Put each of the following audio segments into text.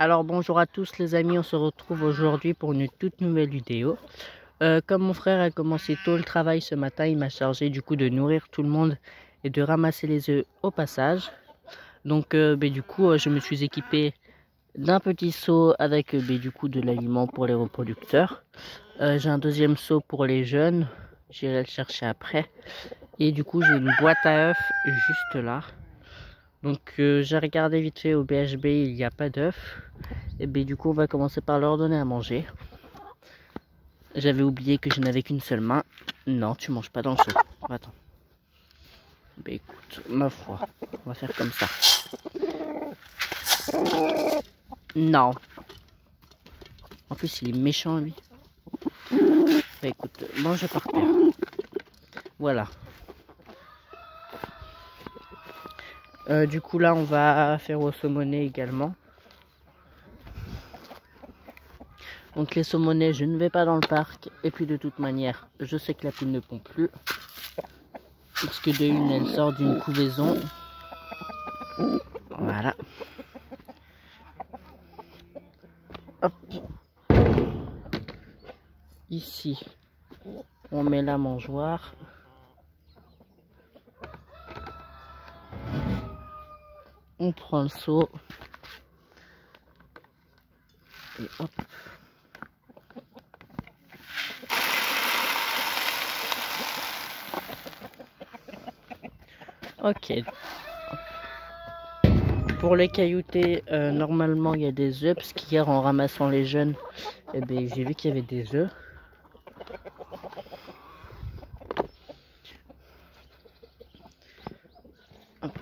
Alors bonjour à tous les amis, on se retrouve aujourd'hui pour une toute nouvelle vidéo. Comme mon frère a commencé tôt le travail ce matin, il m'a chargé du coup de nourrir tout le monde et de ramasser les œufs au passage. Donc je me suis équipé d'un petit seau avec du coup de l'aliment pour les reproducteurs. J'ai un deuxième seau pour les jeunes, j'irai le chercher après. Et du coup j'ai une boîte à œufs juste là. Donc j'ai regardé vite fait au BHB, il n'y a pas d'œufs. Et du coup on va commencer par leur donner à manger. J'avais oublié que je n'avais qu'une seule main. Non, tu manges pas dans le seau. Attends. Écoute, ma foi, on va faire comme ça. Non. En plus il est méchant lui. Écoute, mange par terre. Voilà. Du coup là on va faire aux saumonaies également. Donc les saumonaies, je ne vais pas dans le parc. Et puis de toute manière, je sais que la poule ne pond plus. Parce que de une, elle sort d'une couvaison. Voilà. Hop. Ici, on met la mangeoire. On prend le seau. Et hop. Ok. Pour les cailloutés, normalement il y a des œufs, parce qu'hier en ramassant les jeunes, j'ai vu qu'il y avait des œufs. Hop.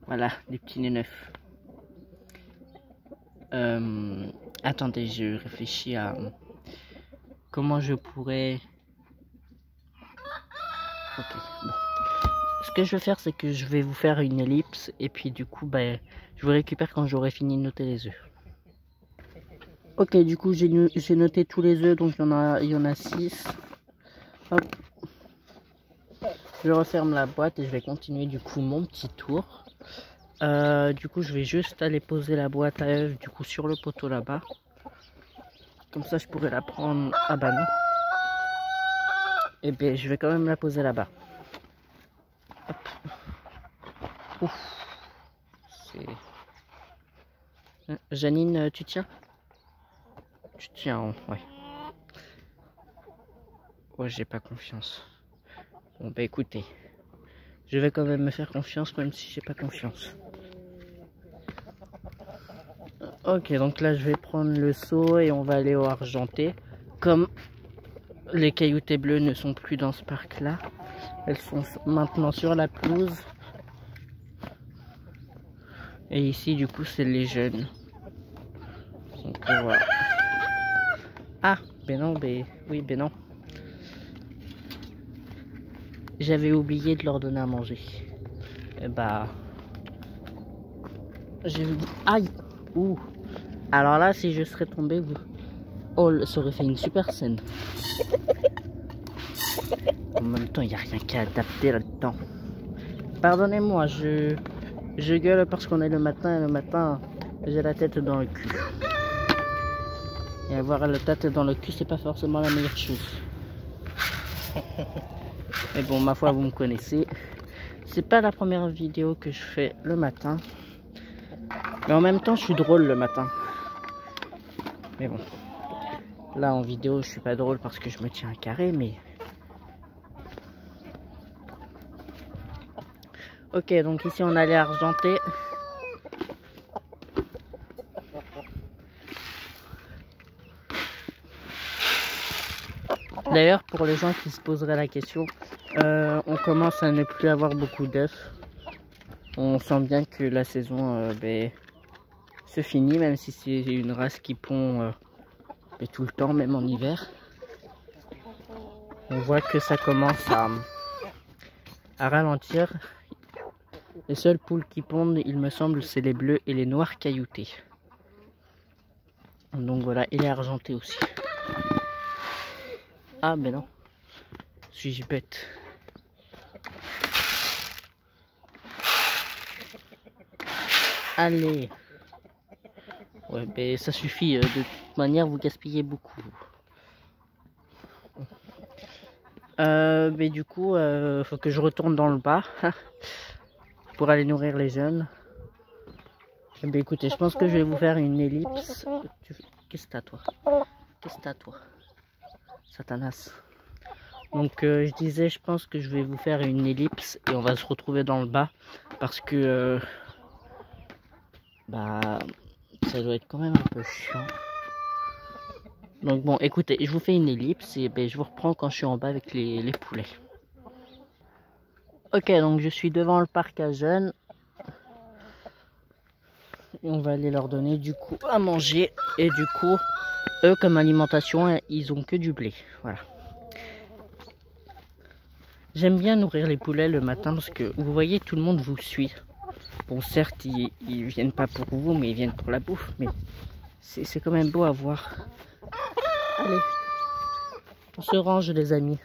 Voilà, des petits nez neufs. Attendez, je réfléchis à comment je pourrais... Ok, bon. Ce que je vais faire, c'est que je vais vous faire une ellipse et puis du coup, je vous récupère quand j'aurai fini de noter les œufs. Ok, du coup, j'ai noté tous les œufs, donc il y en a 6. Hop. Je referme la boîte et je vais continuer du coup mon petit tour. Du coup, je vais juste aller poser la boîte à œufs du coup sur le poteau là-bas. Comme ça, je pourrais la prendre. Ah bah non. Et je vais quand même la poser là-bas. Hop. Ouf. Janine, tu tiens? Tu tiens, ouais. Ouais, j'ai pas confiance. Bon, écoutez. Je vais quand même me faire confiance, même si j'ai pas confiance. Ok, donc là, je vais prendre le seau et on va aller au argenté. Comme les cailloutés bleues ne sont plus dans ce parc-là, elles sont maintenant sur la pelouse. Et ici, du coup, c'est les jeunes. Donc voilà. Ah, non, oui, non. J'avais oublié de leur donner à manger. Et j'ai vu. Aïe! Ouh! Alors là, si je serais tombé, oh, ça aurait fait une super scène. En même temps, il n'y a rien qu'à adapter là-dedans. Pardonnez-moi, je gueule parce qu'on est le matin et le matin, j'ai la tête dans le cul. Et avoir la tête dans le cul, c'est pas forcément la meilleure chose. Mais bon, ma foi, vous me connaissez. C'est pas la première vidéo que je fais le matin. Mais en même temps, je suis drôle le matin. Mais bon. Là, en vidéo, je suis pas drôle parce que je me tiens un carré, mais... Ok, donc ici, on allait argenter. D'ailleurs, pour les gens qui se poseraient la question, on commence à ne plus avoir beaucoup d'œufs. On sent bien que la saison se finit, même si c'est une race qui pond tout le temps, même en hiver. On voit que ça commence à ralentir. Les seules poules qui pondent, il me semble, c'est les bleus et les noirs cailloutés. Donc voilà, et les argentés aussi. Ah ben non, suis-je bête? Allez. Ouais, mais ça suffit. De toute manière, vous gaspillez beaucoup. Mais du coup, faut que je retourne dans le bas pour aller nourrir les jeunes. Eh bien, écoutez, je pense que je vais vous faire une ellipse. Qu'est-ce que t'as, toi? Qu'est-ce que t'as, toi? Satanas. Donc, je disais, je pense que je vais vous faire une ellipse et on va se retrouver dans le bas parce que bah, ça doit être quand même un peu chiant. Donc bon, écoutez, je vous fais une ellipse et ben, je vous reprends quand je suis en bas avec les poulets. Ok, donc je suis devant le parc à jeunes. Et on va aller leur donner du coup à manger. Et du coup, eux comme alimentation, ils ont que du blé. Voilà. J'aime bien nourrir les poulets le matin parce que vous voyez, tout le monde vous suit. Bon, certes, ils viennent pas pour vous, mais ils viennent pour la bouffe. Mais c'est quand même beau à voir. Allez, on se range les amis.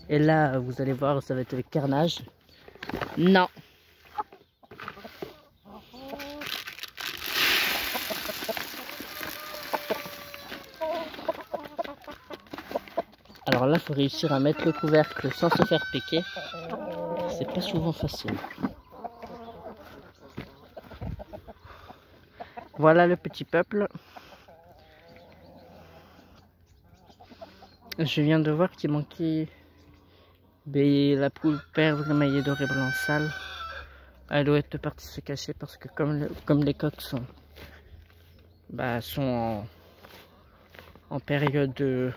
Et là, vous allez voir, ça va être le carnage. Non. Alors là, il faut réussir à mettre le couvercle sans se faire piquer. C'est pas souvent facile. Voilà le petit peuple. Je viens de voir qu'il manquait la poule perdre émaillée doré blanc sale. Elle doit être partie se cacher parce que comme les coqs sont, sont en période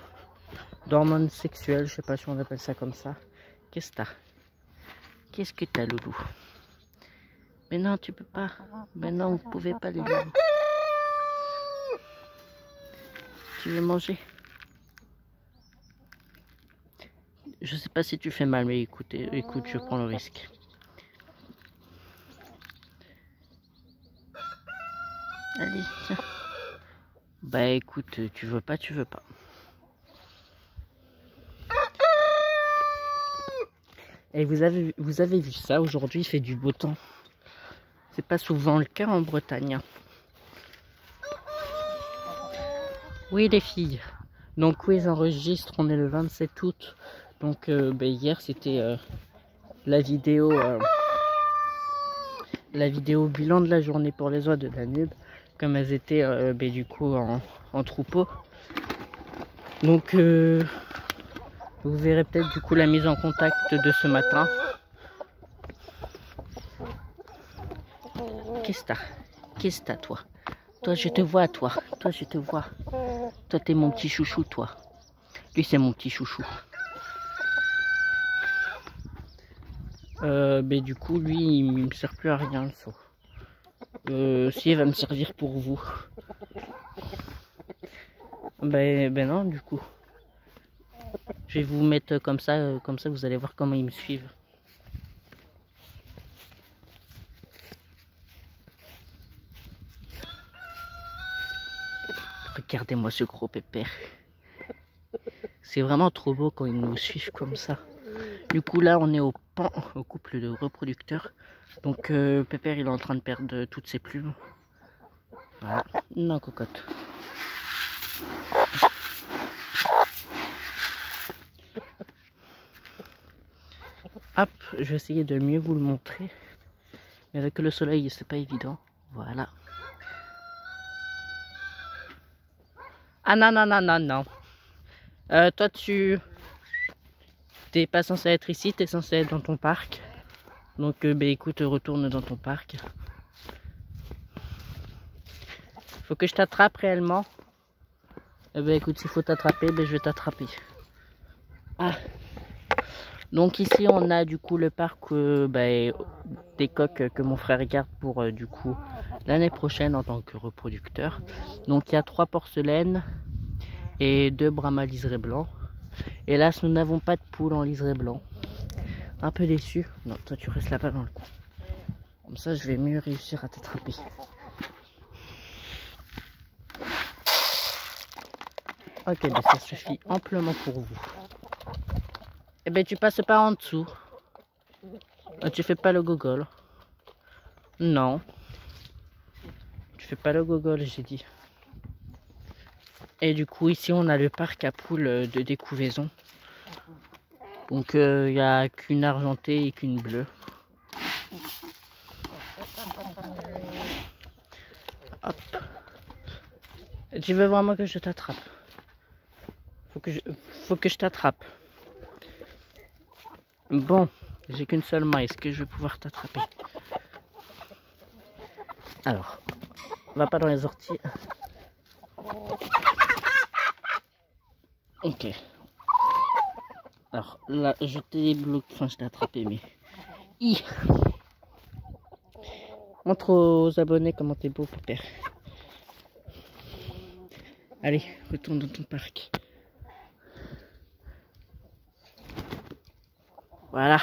d'hormones sexuelles, je sais pas si on appelle ça comme ça. Qu'est-ce que t'as? Qu'est-ce que t'as, loulou? Mais non, tu peux pas. Mais non, vous pouvez pas, les loulous. Tu veux manger? Je sais pas si tu fais mal, mais écoute, je prends le risque. Allez, tiens. Bah écoute, tu veux pas, tu veux pas. Et vous avez vu ça, aujourd'hui il fait du beau temps. C'est pas souvent le cas en Bretagne. Oui les filles. Donc oui, j'enregistre, on est le 27 août. Donc hier c'était la vidéo bilan de la journée pour les oies de Danube. Comme elles étaient du coup en troupeau. Donc vous verrez peut-être du coup la mise en contact de ce matin. Qu'est-ce que t'as? Qu'est-ce que t'as, toi? Toi, je te vois, toi. Toi, je te vois. Toi, t'es mon petit chouchou, toi. Lui, c'est mon petit chouchou. Du coup, lui, il me sert plus à rien, le seau. Si, il va me servir pour vous. Ben non, du coup. Je vais vous mettre comme ça vous allez voir comment ils me suivent. Regardez-moi ce gros pépère. C'est vraiment trop beau quand ils nous suivent comme ça. Du coup là on est au couple de reproducteurs. Donc Pépère il est en train de perdre toutes ses plumes. Voilà. Non cocotte. Hop, je vais essayer de mieux vous le montrer. Mais avec le soleil c'est pas évident. Voilà. Ah non non non non non. Toi tu... T'es pas censé être ici, t'es censé être dans ton parc. Donc écoute, retourne dans ton parc. Faut que je t'attrape réellement. Écoute, s'il faut t'attraper, je vais t'attraper. Ah. Donc ici on a du coup le parc des coqs que mon frère garde pour du coup l'année prochaine en tant que reproducteur. Donc il y a 3 porcelaines et 2 brahmas liserés blancs. Hélas nous n'avons pas de poules en liseré blanc. Un peu déçu. Non, toi tu restes là-bas dans le coin. Comme ça je vais mieux réussir à t'attraper. Ok, ça suffit amplement pour vous. Tu passes pas en dessous. Tu fais pas le gogol. Non. Je fais pas le gogol, j'ai dit. Et du coup, ici, on a le parc à poules de découvaison. Donc, il n'y a qu'une argentée et qu'une bleue. Hop. Tu veux vraiment que je t'attrape? Faut que je t'attrape. Bon, j'ai qu'une seule main. Est-ce que je vais pouvoir t'attraper? Alors, va pas dans les orties. Ok. Alors là, je t'ai bloqué. Enfin, je t'ai attrapé, mais... Hi. Montre aux abonnés comment t'es beau, père. Allez, retourne dans ton parc. Voilà.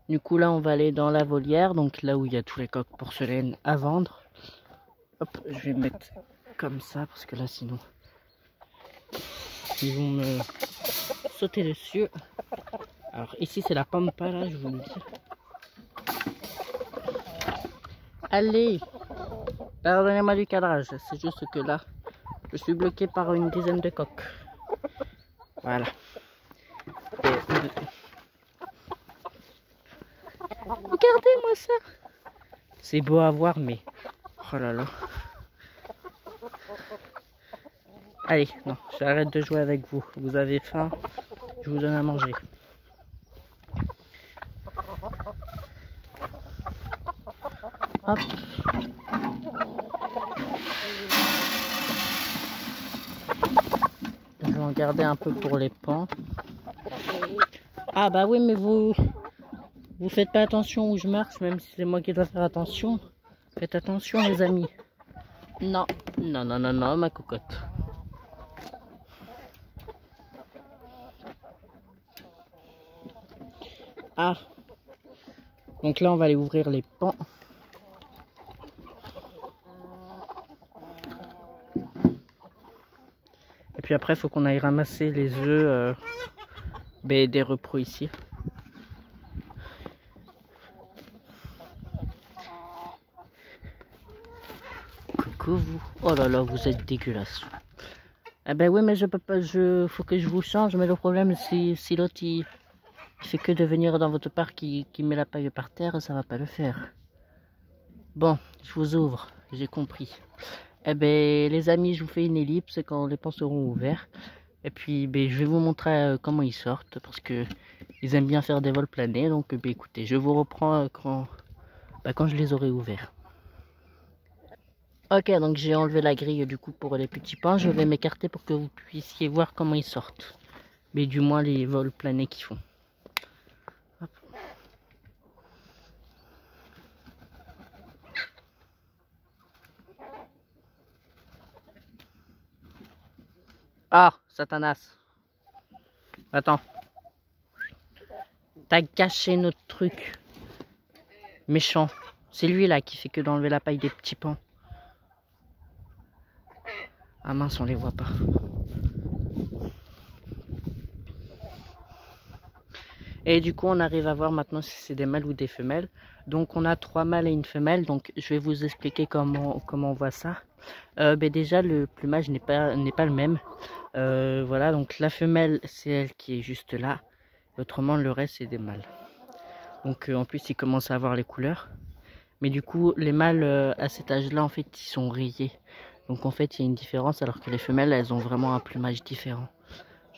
Du coup, là, on va aller dans la volière. Donc là où il y a tous les coques porcelaines à vendre. Hop, je vais mettre comme ça parce que là, sinon, ils vont me sauter dessus. Alors ici, c'est la pampa, là, je vous le dis. Allez, pardonnez-moi du cadrage. C'est juste que là, je suis bloqué par une dizaine de coques. Voilà. Regardez-moi ça. C'est beau à voir, mais... Oh là là. Allez, non, j'arrête de jouer avec vous. Vous avez faim, je vous donne à manger. Hop. Je vais en garder un peu pour les pans. Ah bah oui, mais vous faites pas attention où je marche, même si c'est moi qui dois faire attention. Faites attention les amis. Non, non, non, non, non, ma cocotte. Ah. Donc là, on va aller ouvrir les pans. Et puis après, il faut qu'on aille ramasser les œufs des repros ici. Coucou vous. Oh là là, vous êtes dégueulasse. Ah ben oui, mais je peux pas, faut que je vous change. Mais le problème, si l'autre il fait que de venir dans votre parc qui met la paille par terre, ça va pas le faire. Bon, je vous ouvre, j'ai compris. Eh ben les amis, je vous fais une ellipse quand les pans seront ouverts. Et puis ben, je vais vous montrer comment ils sortent parce que ils aiment bien faire des vols planés. Donc ben, écoutez, je vous reprends quand je les aurai ouverts. Ok, donc j'ai enlevé la grille du coup pour les petits pans. Je vais m'écarter pour que vous puissiez voir comment ils sortent. Mais du moins les vols planés qu'ils font. Hop. Ah, Satanas. Attends. T'as gâché notre truc. Méchant. C'est lui là qui fait que d'enlever la paille des petits pans. Ah mince, on les voit pas. Et du coup, on arrive à voir maintenant si c'est des mâles ou des femelles. Donc, on a 3 mâles et une femelle. Donc, je vais vous expliquer comment on voit ça. Déjà, le plumage n'est pas le même. Voilà, donc la femelle, c'est elle qui est juste là. Autrement, le reste, c'est des mâles. Donc, en plus, ils commencent à avoir les couleurs. Mais du coup, les mâles, à cet âge-là, en fait, ils sont rayés. Donc, en fait, il y a une différence, alors que les femelles, elles ont vraiment un plumage différent.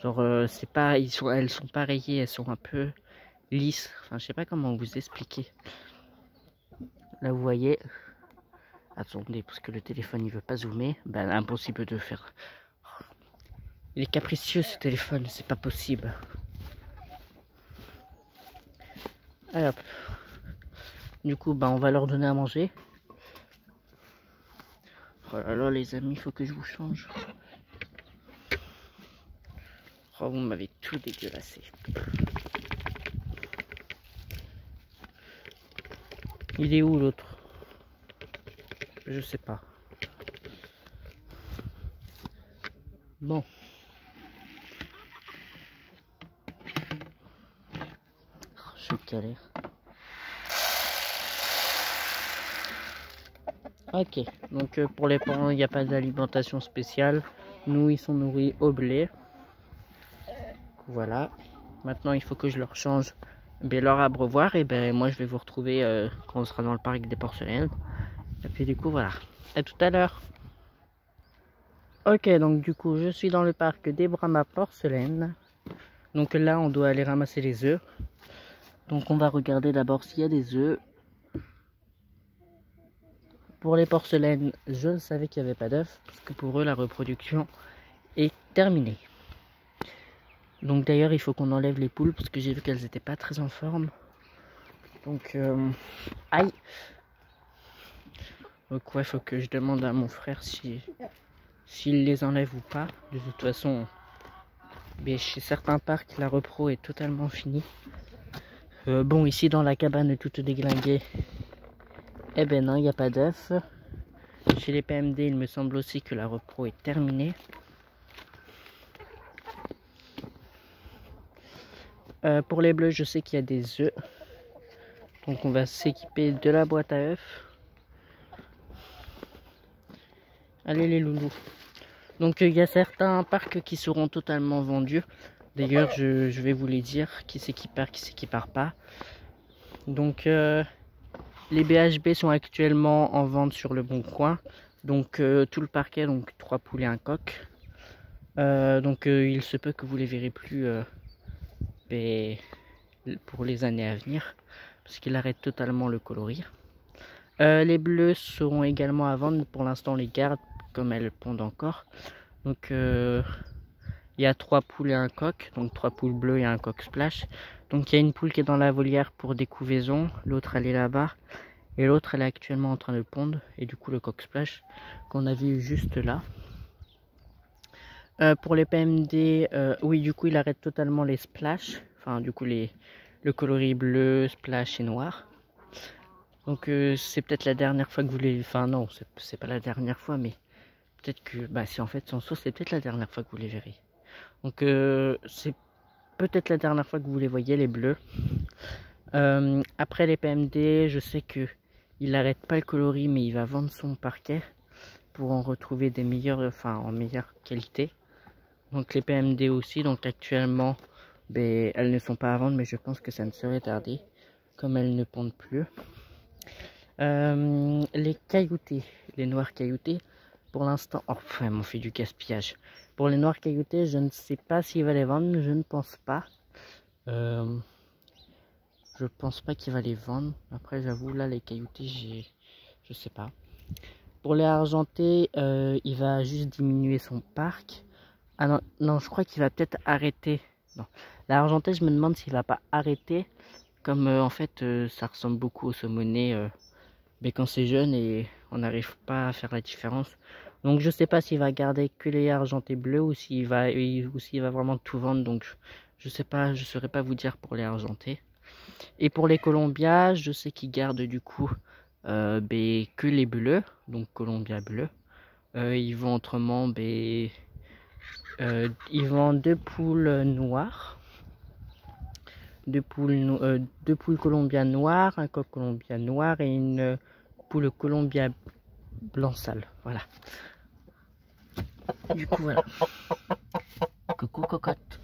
Genre, c'est pas, elles sont pas rayées, elles sont un peu lisses. Enfin, je sais pas comment vous expliquer. Là, vous voyez. Attendez, parce que le téléphone, il veut pas zoomer. Ben, impossible de faire. Il est capricieux, ce téléphone, c'est pas possible. Allez hop. Du coup, ben, on va leur donner à manger. Oh là là, les amis, il faut que je vous change. Oh, vous m'avez tout dégueulassé. Il est où l'autre? Je sais pas. Bon. Oh, je galère. Ok, donc pour les parents, il n'y a pas d'alimentation spéciale. Nous, ils sont nourris au blé. Voilà. Maintenant, il faut que je leur change leur abreuvoir. Et ben moi, je vais vous retrouver quand on sera dans le parc des porcelaines. Et puis du coup, voilà. À tout à l'heure. Ok, donc du coup, je suis dans le parc des Brahma Porcelaines. Donc là, on doit aller ramasser les œufs. Donc on va regarder d'abord s'il y a des œufs. Pour les porcelaines, je ne savais qu'il n'y avait pas d'œufs, parce que pour eux, la reproduction est terminée. Donc d'ailleurs, il faut qu'on enlève les poules, parce que j'ai vu qu'elles n'étaient pas très en forme. Donc, aïe. Donc ouais, il faut que je demande à mon frère s'il les enlève ou pas. De toute façon, mais chez certains parcs, la repro est totalement finie. Bon, ici dans la cabane toute déglinguée, eh ben non, il n'y a pas d'œufs. Chez les PMD, il me semble aussi que la repro est terminée. Pour les bleus, je sais qu'il y a des œufs. Donc on va s'équiper de la boîte à œufs. Allez les loulous. Donc il y a certains parcs qui seront totalement vendus. D'ailleurs, je vais vous les dire, qui c'est qui part pas. Donc les BHB sont actuellement en vente sur le Bon Coin. Donc tout le parquet, donc 3 poules et un coq. Donc il se peut que vous les verrez plus pour les années à venir. Parce qu'il arrête totalement le coloris. Les bleus seront également à vendre. Pour l'instant, on les garde comme elles pondent encore. Donc il y a 3 poules et un coq, donc 3 poules bleues et un coq splash. Donc il y a une poule qui est dans la volière pour des couvaisons, l'autre elle est là-bas, et l'autre elle est actuellement en train de pondre, et du coup le coq splash qu'on a vu juste là. Pour les PMD, oui du coup il arrête totalement les splash, enfin du coup le coloris bleu, splash et noir. Donc c'est peut-être la dernière fois que vous les... Enfin non, c'est pas la dernière fois, mais peut-être que... Bah si en fait sans sauce, c'est peut-être la dernière fois que vous les verrez. Donc c'est peut-être la dernière fois que vous les voyez, les bleus. Après les PMD, je sais que il n'arrête pas le coloris, mais il va vendre son parquet pour en retrouver des meilleurs, enfin en meilleure qualité. Donc les PMD aussi, donc actuellement, ben, elles ne sont pas à vendre, mais je pense que ça ne serait tardé, comme elles ne pondent plus. Les cailloutés, les noirs cailloutés, pour l'instant, oh, enfin, elles m'ont fait du gaspillage. Pour les noirs cailloutés, je ne sais pas s'il va les vendre, je ne pense pas. Je pense pas qu'il va les vendre. Après, j'avoue, là, les cailloutés, je sais pas. Pour les argentés, il va juste diminuer son parc. Ah non, non, je crois qu'il va peut-être arrêter. Non, l'argenté, je me demande s'il va pas arrêter. Comme en fait, ça ressemble beaucoup au saumonais. Mais quand c'est jeune et on n'arrive pas à faire la différence. Donc je sais pas s'il va garder que les argentés bleus ou s'il va vraiment tout vendre. Donc je sais pas, je saurais pas vous dire pour les argentés. Et pour les colombias, je sais qu'ils gardent du coup que les bleus, donc colombia bleu. Ils vendent autrement, ils vendent 2 poules noires. Deux poules colombia noires, un coq colombia noir et une poule colombia blanc sale. Voilà. Du coup, voilà. Coucou cocotte.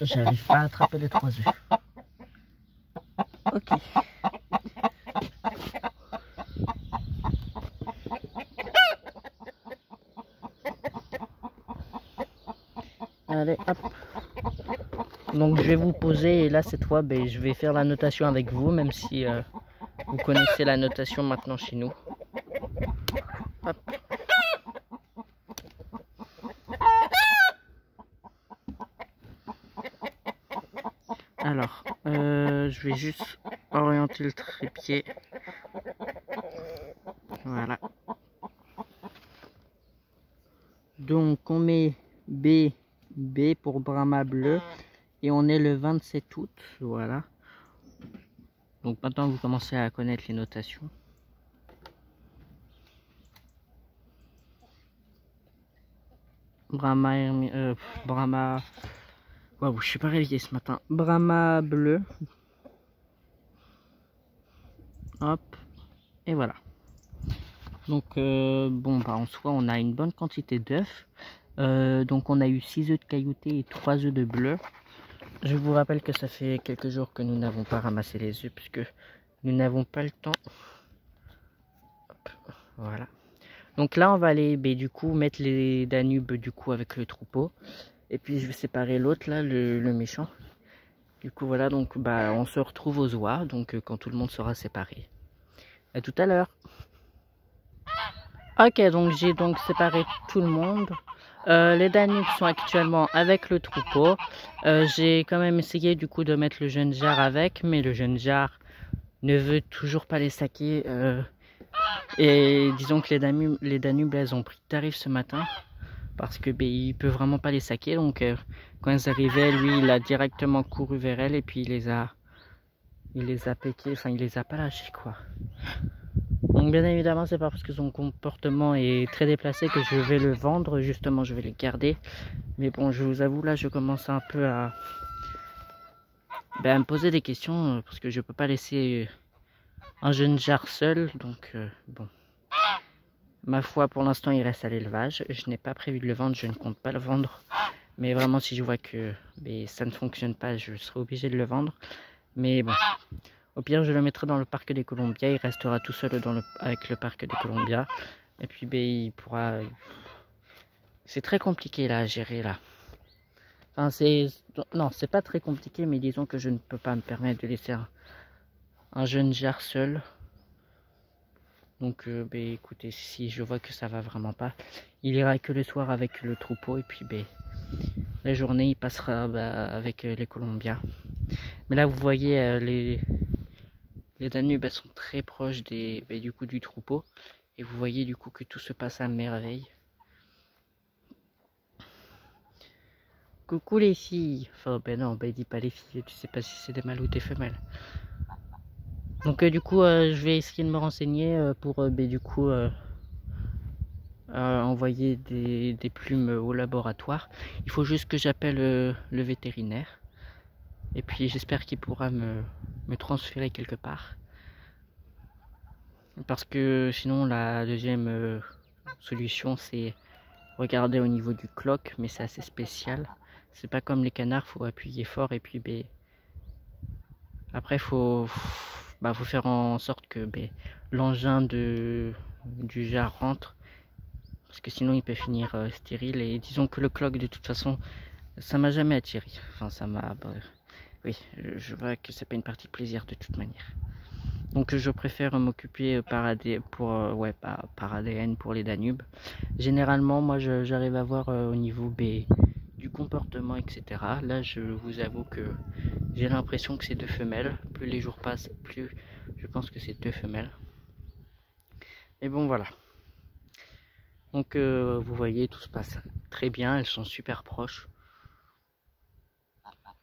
J'arrive pas à attraper les 3 œufs. Ok. Allez, hop. Donc je vais vous poser et là cette fois je vais faire la notation avec vous, même si vous connaissez la notation maintenant chez nous. Hop. Alors, je vais juste orienter le trépied. Voilà. Donc on met B pour Brahma bleu et on est le 27 août. Voilà. Donc maintenant vous commencez à connaître les notations. Brahma Waouh, je suis pas réveillé ce matin. Brahma bleu. Hop. Et voilà. Donc, bon, bah, en soi, on a une bonne quantité d'œufs. Donc, on a eu 6 œufs de caillouté et 3 œufs de bleu. Je vous rappelle que ça fait quelques jours que nous n'avons pas ramassé les œufs puisque nous n'avons pas le temps. Hop, voilà. Donc là, on va aller du coup mettre les Danubes du coup avec le troupeau. Et puis je vais séparer l'autre là, le méchant. Du coup voilà, donc bah on se retrouve aux oies, donc quand tout le monde sera séparé. À tout à l'heure. Ok, donc j'ai donc séparé tout le monde. Les Danubes sont actuellement avec le troupeau. J'ai quand même essayé du coup de mettre le jeune jar avec, mais le jeune jar ne veut toujours pas les saquer. Et disons que les Danubes elles ont pris tarif ce matin parce que il peut vraiment pas les saquer. Donc quand elles arrivaient, lui il a directement couru vers elles et puis il les a péqués, enfin il les a pas lâchés quoi. Donc bien évidemment c'est pas parce que son comportement est très déplacé que je vais le vendre, justement je vais le garder. Mais bon, je vous avoue là je commence un peu à me poser des questions parce que je peux pas laisser un jeune jar seul. Donc bon, ma foi pour l'instant il reste à l'élevage. Je n'ai pas prévu de le vendre, je ne compte pas le vendre. Mais vraiment si je vois que ça ne fonctionne pas, je serai obligé de le vendre. Mais bon, au pire je le mettrai dans le parc des Colombias, il restera tout seul avec le parc des Colombias. Et puis il pourra... C'est très compliqué là à gérer là. Enfin non, c'est pas très compliqué, mais disons que je ne peux pas me permettre de laisser un jeune jar seul. Donc écoutez, si je vois que ça va vraiment pas, il ira que le soir avec le troupeau et puis la journée il passera avec les Colombiens. Mais là vous voyez les Danubes elles sont très proches du coup du troupeau et vous voyez du coup que tout se passe à merveille. Coucou les filles. Enfin non, dis pas les filles, tu sais pas si c'est des mâles ou des femelles. Donc du coup je vais essayer de me renseigner pour du coup envoyer des plumes au laboratoire. Il faut juste que j'appelle le vétérinaire. Et puis j'espère qu'il pourra me transférer quelque part. Parce que sinon la deuxième solution c'est regarder au niveau du cloque, mais c'est assez spécial. C'est pas comme les canards, faut appuyer fort et puis après faut faire en sorte que l'engin du jar rentre. Parce que sinon il peut finir stérile. Et disons que le cloque de toute façon ça m'a jamais attiré. Enfin ça m'a... oui, je vois que c'est pas une partie plaisir de toute manière. Donc je préfère m'occuper par ADN pour les Danubes. Généralement moi j'arrive à voir au niveau du comportement etc. Là je vous avoue que j'ai l'impression que c'est deux femelles. Plus les jours passent, plus je pense que c'est deux femelles. Mais bon voilà. Donc vous voyez tout se passe très bien, elles sont super proches.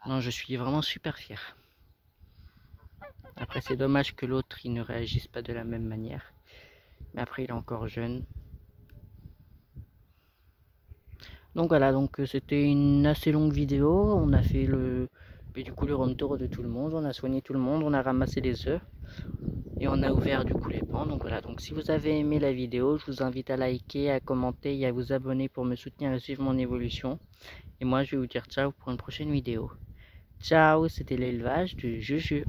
Non, je suis vraiment super fier. Après c'est dommage que l'autre il ne réagisse pas de la même manière. Mais après il est encore jeune. Donc voilà, donc c'était une assez longue vidéo. On a fait du coup le room tour de tout le monde. On a soigné tout le monde, on a ramassé les œufs. Et on a ouvert du coup les pans. Donc voilà, donc si vous avez aimé la vidéo, je vous invite à liker, à commenter et à vous abonner pour me soutenir et suivre mon évolution. Et moi je vais vous dire ciao pour une prochaine vidéo. Ciao, c'était l'élevage de Juju.